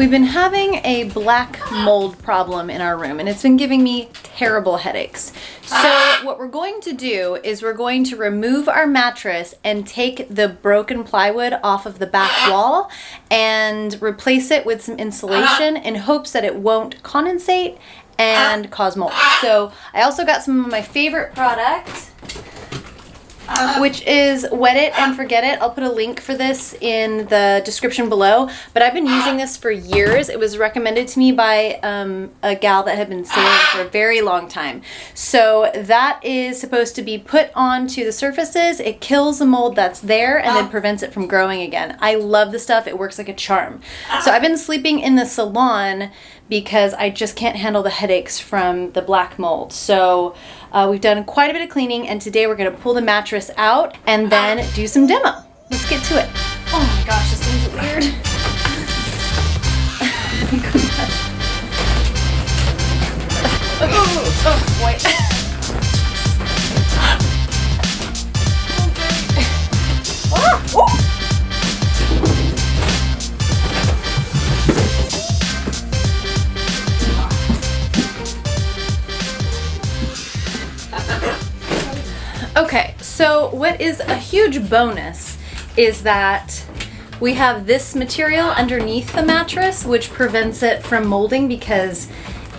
We've been having a black mold problem in our room and it's been giving me terrible headaches. So what we're going to do is we're going to remove our mattress and take the broken plywood off of the back wall and replace it with some insulation in hopes that it won't condensate and cause mold. So I also got some of my favorite product, which is Wet It and Forget It. I'll put a link for this in the description below, but I've been using this for years. It was recommended to me by a gal that had been sailing for a very long time. So that is supposed to be put onto the surfaces. It kills the mold that's there and then prevents it from growing again. I love the stuff. It works like a charm. So I've been sleeping in the salon because I just can't handle the headaches from the black mold. So we've done quite a bit of cleaning, and today we're gonna pull the mattress out and then do some demo. Let's get to it. Oh my gosh, this thing's weird. Oh boy. Okay, so what is a huge bonus is that we have this material underneath the mattress which prevents it from molding because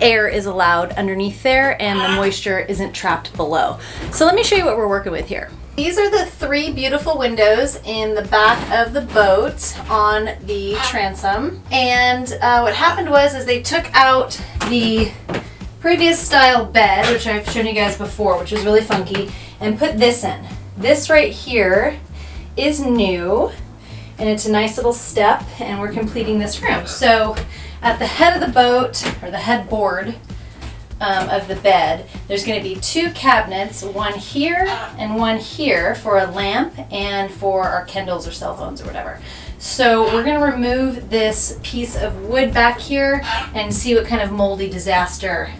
air is allowed underneath there and the moisture isn't trapped below. So let me show you what we're working with here. These are the 3 beautiful windows in the back of the boat on the transom. And what happened was they took out the previous style bed, which I've shown you guys before, which was really funky, and put this in. This right here is new, and it's a nice little step, and we're completing this room. So at the head of the boat, or the headboard of the bed, there's going to be 2 cabinets, one here and one here for a lamp and for our Kindles or cell phones or whatever. So we're going to remove this piece of wood back here and see what kind of moldy disaster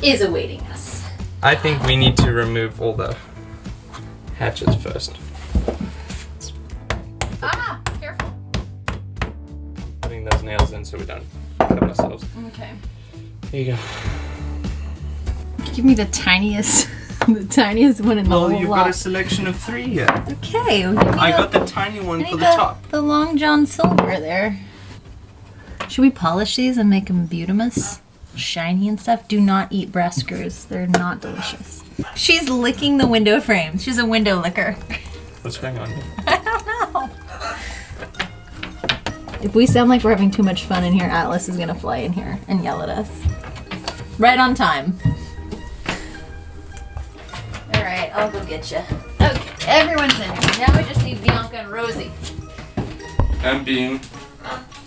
is awaiting us. I think we need to remove all the hatches first. Ah, careful. Putting those nails in so we don't cut ourselves. Okay. Here you go. Give me the tiniest, the tiniest one in the whole Well, you've lot. got a selection of 3 here. Okay. Well, I got the tiny one for the top. The Long John Silver there. Should we polish these and make them beautimous? Shiny and stuff? Do not eat breast screws. They're not delicious. She's licking the window frames. She's a window licker. What's going on here? I don't know. If we sound like we're having too much fun in here, Atlas is gonna fly in here and yell at us. Right on time. Alright, I'll go get you. Okay, everyone's in here. Now we just need Bianca and Rosie. And Bean.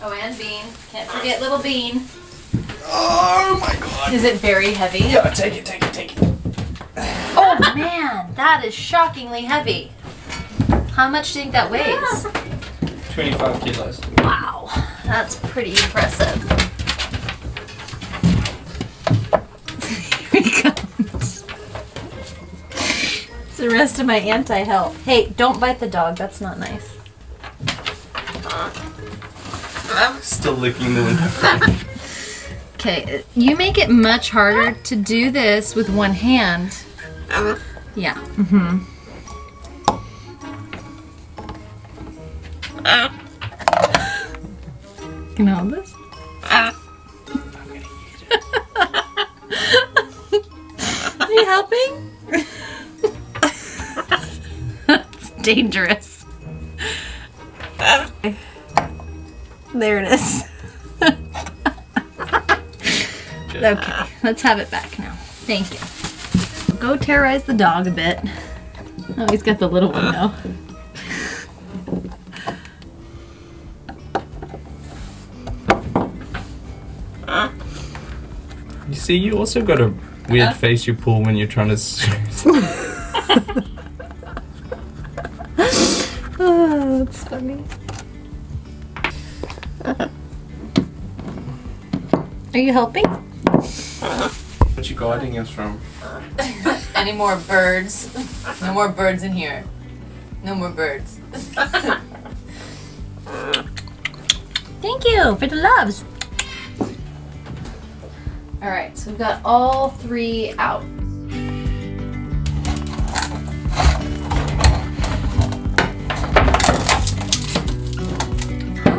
Oh, and Bean. Can't forget little Bean. Oh my god. Is it very heavy? Yeah, take it, take it, take it. Oh man, that is shockingly heavy. How much do you think that weighs? 25 kilos. Wow, that's pretty impressive. Here he comes. It's the rest of my anti-help. Hey, don't bite the dog, that's not nice. I'm still licking the window frame. Okay, you make it much harder to do this with one hand. Yeah, Can I hold this? Are you helping? That's dangerous. There it is. Okay, let's have it back now. Thank you. Go terrorize the dog a bit. Oh, he's got the little one though. You see, you also got a weird face you pull when you're trying to... Oh, that's funny. Are you helping? What you guarding us from? Any more birds? No more birds in here. No more birds. Thank you for the loves. All right, so we've got all 3 out.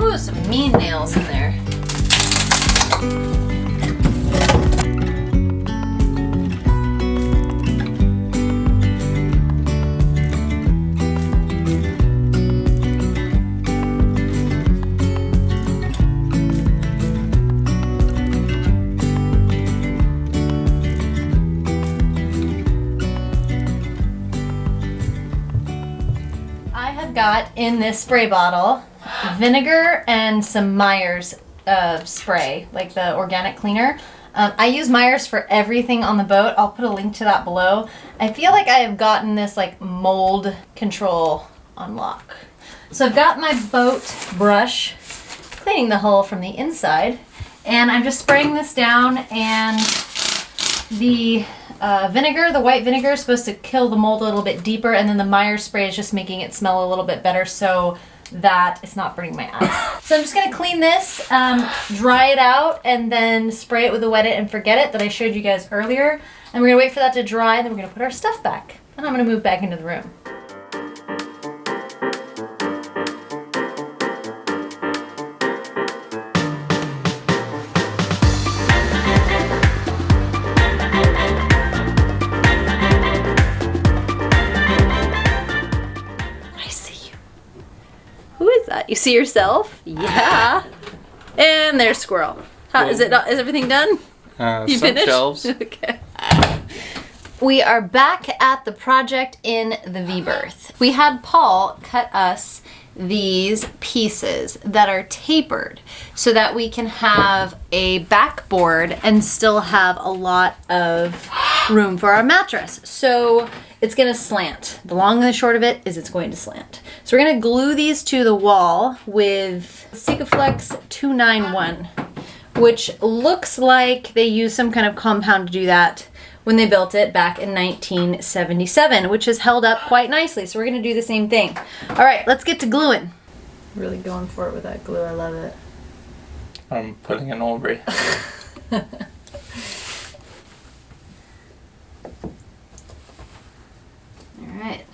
Ooh, some mean nails in there. Got in this spray bottle vinegar and some Meyer's spray, like the organic cleaner. I use Meyer's for everything on the boat. I'll put a link to that below. I feel like I have gotten this like mold control on lock. So I've got my boat brush cleaning the hull from the inside, and I'm just spraying this down, and the vinegar, the white vinegar, is supposed to kill the mold a little bit deeper, and then the Meyer's spray is just making it smell a little bit better so that it's not burning my eyes. So I'm just gonna clean this, dry it out, and then spray it with the wet it and forget it that I showed you guys earlier. And we're gonna wait for that to dry, and then we're gonna put our stuff back. And I'm gonna move back into the room. You see yourself? Yeah. And there's Squirrel. Is everything done? You finished? Shelves. Okay. We are back at the project in the V-berth. We had Paul cut us these pieces that are tapered so that we can have a backboard and still have a lot of room for our mattress. So it's gonna slant. The long and the short of it is it's going to slant. So we're gonna glue these to the wall with Sikaflex 291, which looks like they used some kind of compound to do that when they built it back in 1977, which has held up quite nicely. So we're gonna do the same thing. All right, let's get to gluing. Really going for it with that glue, I love it. I'm putting an Aubrey. Alright.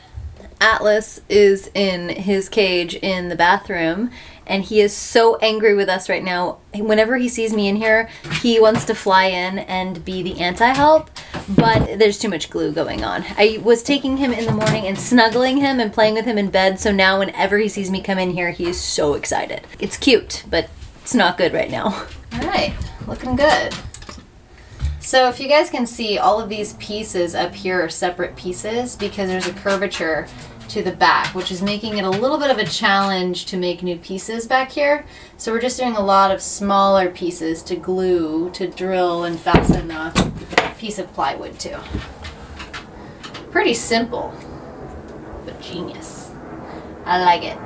Atlas is in his cage in the bathroom, and he is so angry with us right now. Whenever he sees me in here, he wants to fly in and be the anti-help, but there's too much glue going on. I was taking him in the morning and snuggling him and playing with him in bed, so now whenever he sees me come in here, he is so excited. It's cute, but it's not good right now. Alright, looking good. So if you guys can see, all of these pieces up here are separate pieces because there's a curvature to the back, which is making it a little bit of a challenge to make new pieces back here. So we're just doing a lot of smaller pieces to glue, to drill and fasten a piece of plywood to. Pretty simple, but genius. I like it.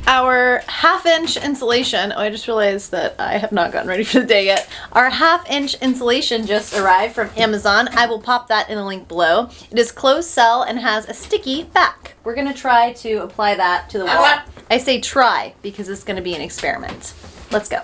Our 1/2-inch insulation, I just realized that I have not gotten ready for the day yet. Our 1/2-inch insulation just arrived from Amazon. I will pop that in the link below. It is closed cell and has a sticky back. We're gonna try to apply that to the wall. I say try because it's gonna be an experiment. Let's go.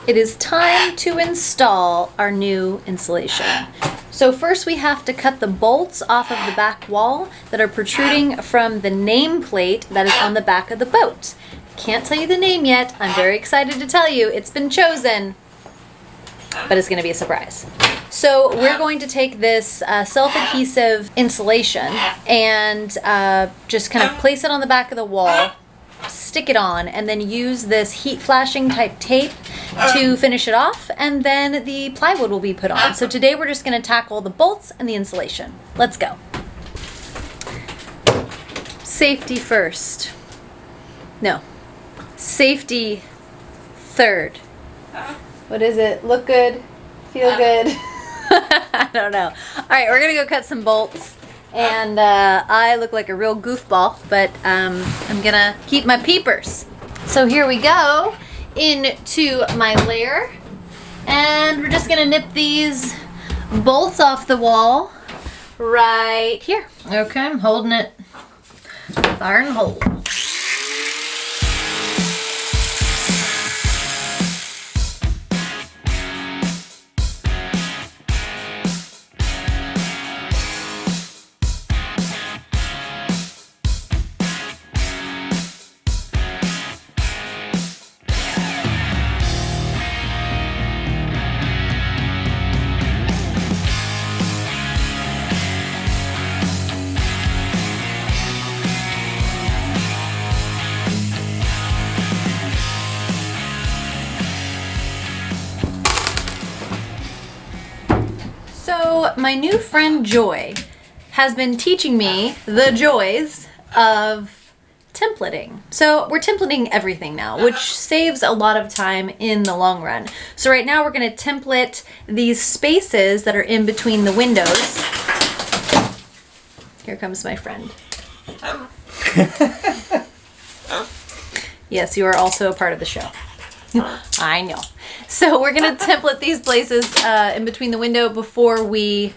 It is time to install our new insulation. So first we have to cut the bolts off of the back wall that are protruding from the nameplate that is on the back of the boat. Can't tell you the name yet. I'm very excited to tell you. It's been chosen, but it's gonna be a surprise. So we're going to take this self-adhesive insulation and just kind of place it on the back of the wall, stick it on, and then use this heat flashing type tape to finish it off, and then the plywood will be put on. So today we're just going to tackle the bolts and the insulation. Let's go. Safety first. No. Safety third. What is it? Look good? Feel good? I don't know. All right, we're going to go cut some bolts. And I look like a real goofball, but I'm gonna keep my peepers. So here we go. into my layer. And we're just gonna nip these bolts off the wall right here. Okay, I'm holding it fire and hold. So my new friend Joy has been teaching me the joys of templating. So we're templating everything now, which saves a lot of time in the long run. So right now we're going to template these spaces that are in between the windows. Here comes my friend. Yes, you are also a part of the show. I know. So we're going to template these places in between the window before we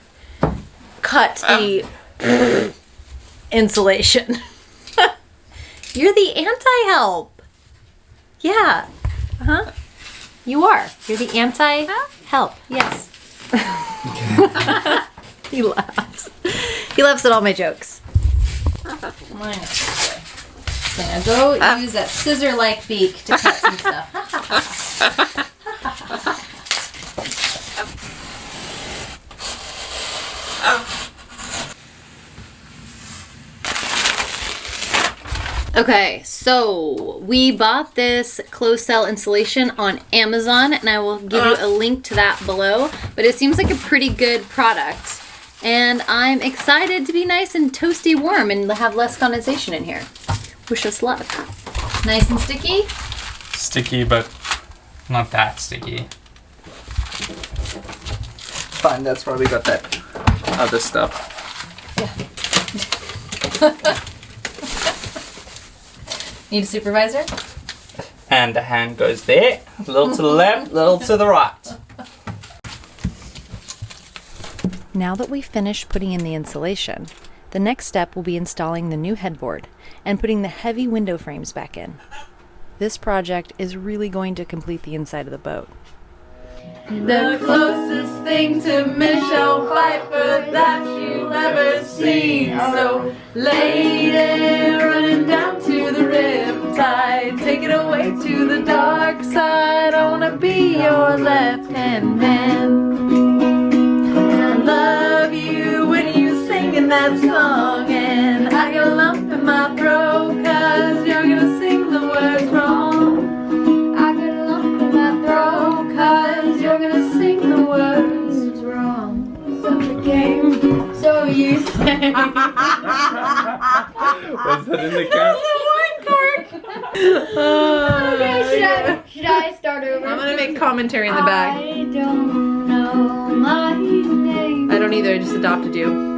cut the insulation. You're the anti-help. Yeah. Uh-huh. You are. You're the anti-help. Yes. He laughs. He laughs at all my jokes. Now go use that scissor-like beak to cut some stuff. Okay, so we bought this closed cell insulation on Amazon, and I will give you a link to that below. But it seems like a pretty good product, and I'm excited to be nice and toasty warm and have less condensation in here. Wish us luck. Nice and sticky? Sticky, but not that sticky. Fine, that's why we got that other stuff. Yeah. Need a supervisor? And the hand goes there. A little to the left, a little to the right. Now that we've finished putting in the insulation, the next step will be installing the new headboard and putting the heavy window frames back in. This project is really going to complete the inside of the boat. The closest thing to Michelle Pfeiffer that you'll ever see. So, lady, running down to the riptide, take it away to the dark side. I wanna be your left-hand man. I love you when you singing that song, and I get a lump in my throat 'cause you're gonna sing the words wrong. I get a lump in my throat 'cause you're gonna sing the words wrong. So the game, so you say. Was that in the cap? Okay, should I start over? I'm gonna make commentary in the back. I don't know my name. I don't either, I just adopted you.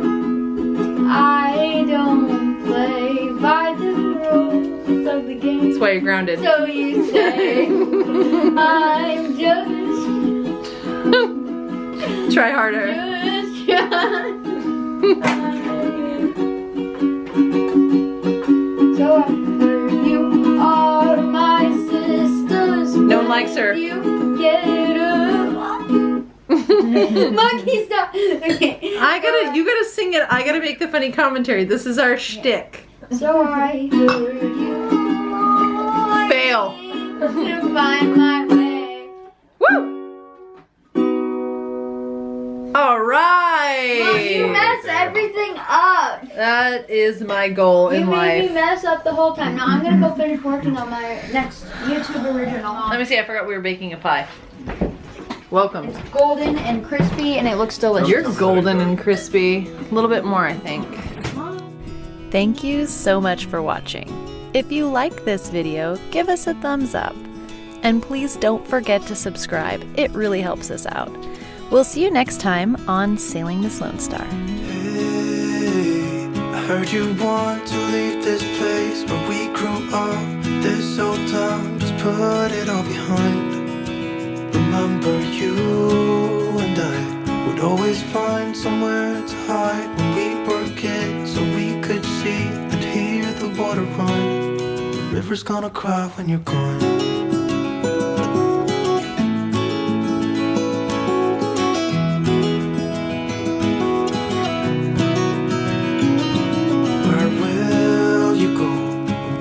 I don't play by the rules of the game. That's why you're grounded. So you say I'm just Try harder. So I heard you are my sisters. No one likes her. You get along. Monkey stop. Okay. You gotta sing it. I gotta make the funny commentary. This is our shtick. So I heard you. Fail. To find my way. Woo! All right. Mom, you mess everything up. That is my goal You in made me life. mess up the whole time. Now I'm gonna go finish working on my next YouTube original. Let me see. I forgot we were baking a pie. Welcome. It's golden and crispy, and it looks delicious. You're golden and crispy. A little bit more, I think. Thank you so much for watching. If you like this video, give us a thumbs up. And please don't forget to subscribe. It really helps us out. We'll see you next time on Sailing the Sloan Star. Hey, I heard you want to leave this place where we grew up. This old town just put it all behind. Remember you and I would always find somewhere to hide when we were kids, so we could see and hear the water run. The river's gonna cry when you're gone. Where will you go?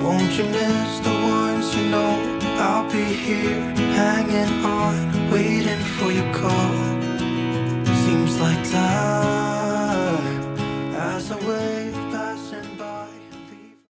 Won't you miss the ones you know? I'll be here, hanging on, waiting for your call. Seems like time